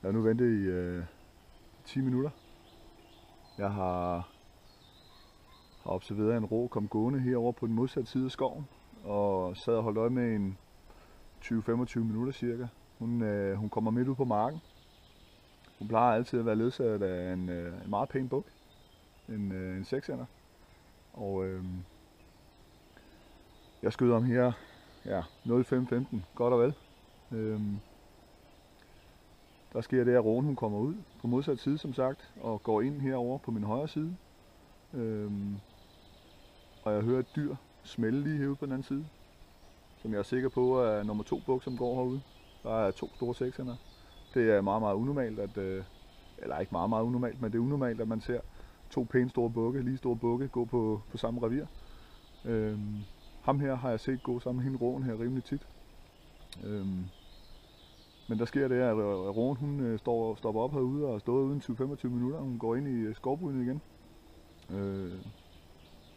Jeg har nu ventet i 10 minutter. Jeg har observeret en rå komme gående herover på den modsatte side af skoven, og sad og holdt øje med en 20-25 minutter cirka. Hun kommer midt ud på marken. Hun plejer altid at være ledsaget af en meget pæn buk, en seksender. Og jeg skød ham her, ja, 05:15, godt og vel. Der sker det, at roen hun kommer ud på modsat side, som sagt, og går ind herover på min højre side. Og jeg hører et dyr smælde lige herude på den anden side, som jeg er sikker på er nummer 2 buk, som går herude. Der er 2 store seksender. Det er meget, meget unormalt, eller ikke meget, meget unormalt, men det er unormalt, at man ser 2 pæne store bukke, lige store bukke, gå på samme revir. Ham her har jeg set gå sammen med hende roen her rimelig tit. Men der sker det, at roen hun stopper op herude og har stået uden 20-25 minutter. Hun går ind i skovbrynet igen.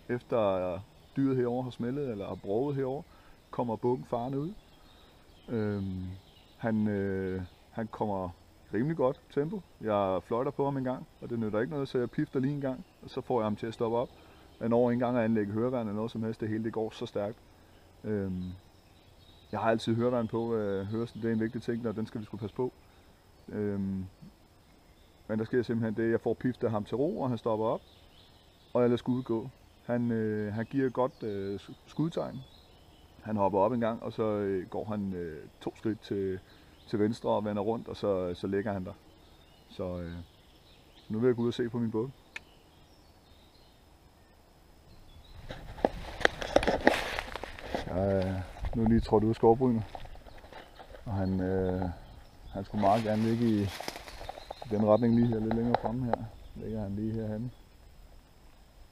Efter dyret herover har smældet eller har broget herover, kommer bukken farende ud. Han kommer rimelig godt tempo. Jeg fløjter på ham en gang, og det nytter ikke noget, så jeg pifter lige en gang, og så får jeg ham til at stoppe op. Jeg når ikke engang at anlægge høreværn eller noget som helst, det hele det går så stærkt. Jeg har altid høreværn på, hørelsen det er en vigtig ting, og den skal vi sgu passe på. Men der sker simpelthen det, jeg får piftet ham til ro, og han stopper op, og jeg lader skuddet gå. Han giver et godt skudtegn. Han hopper op en gang, og så går han 2 skridt til venstre og vender rundt, og så ligger han der. Så nu vil jeg gå ud og se på min buk. Jeg er nu lige trådt ud af skovbrynet, og han skulle meget gerne ligge i den retning lige her, lidt længere fremme her. Ligger han lige herhenne.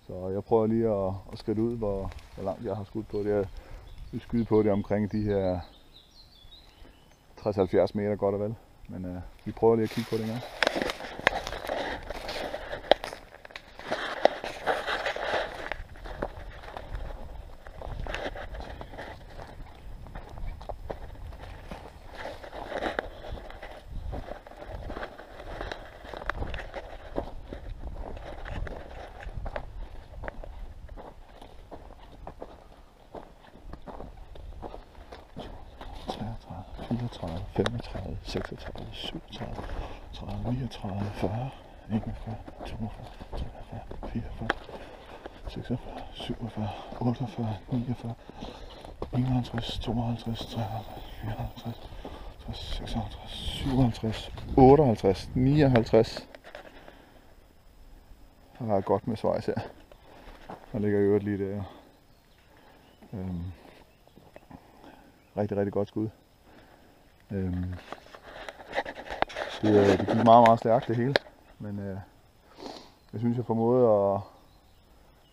Så jeg prøver lige at skride ud, hvor langt jeg har skudt på det. Jeg skyder på det omkring de her 60-70 meter godt og vel. Men vi prøver lige at kigge på det engang. ...34, 35, 36, 37, 30, 39, 40, 41, 42, 43, 44, 46, 47, 48, 49, 51, 52, 53, 54, 56, 57, 58, 59. Der er godt med svejs her. Der ligger i øvrigt lige der. Rigtig, rigtig godt skud. Det gik meget, meget stærkt det hele, men jeg synes, jeg formåede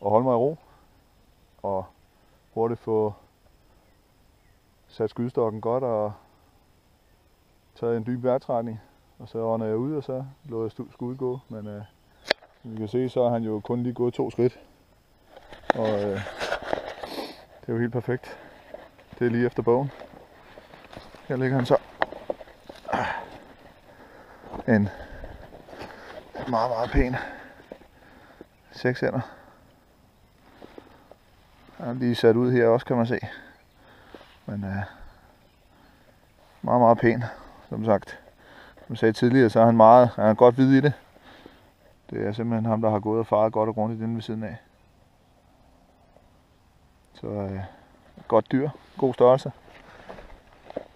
at holde mig i ro og hurtigt få sat skudstokken godt og taget en dyb vejrtrækning, og så åndede jeg ud, og så lod jeg skuddet gå, men som I kan se, så har han jo kun lige gået 2 skridt, og det er jo helt perfekt. Det er lige efter bogen. Her ligger han så. En meget, meget pæn seksender. Han er lige sat ud her også, kan man se. Men meget, meget pæn, som sagt. Som jeg sagde tidligere, så er han er godt hvid i det. Det er simpelthen ham, der har gået og faret godt og grundigt den ved siden af. Så godt dyr, god størrelse.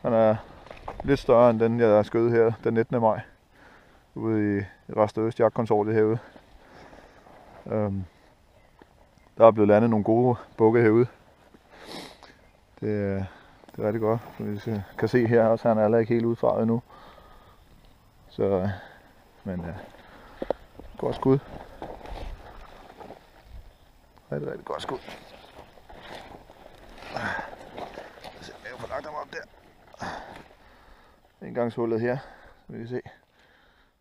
Han er lidt større end den, jeg skød her den 19. maj. Ude i Rest- og Østjagtkonsortiet herude. Der er blevet landet nogle gode bukke herude. Det er rigtig godt. Som I kan se her også, han er heller ikke helt udfaret endnu. Så, men godt skud. Rigtig, rigtig godt skud. Så jeg får lagt ham op der. Indgangshullet her, så vi kan se.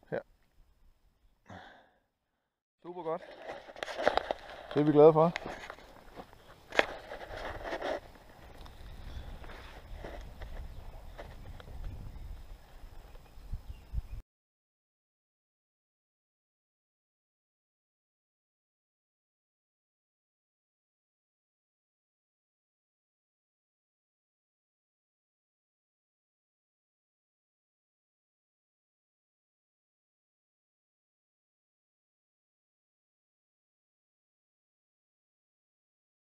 Her. Super godt. Det er vi glade for.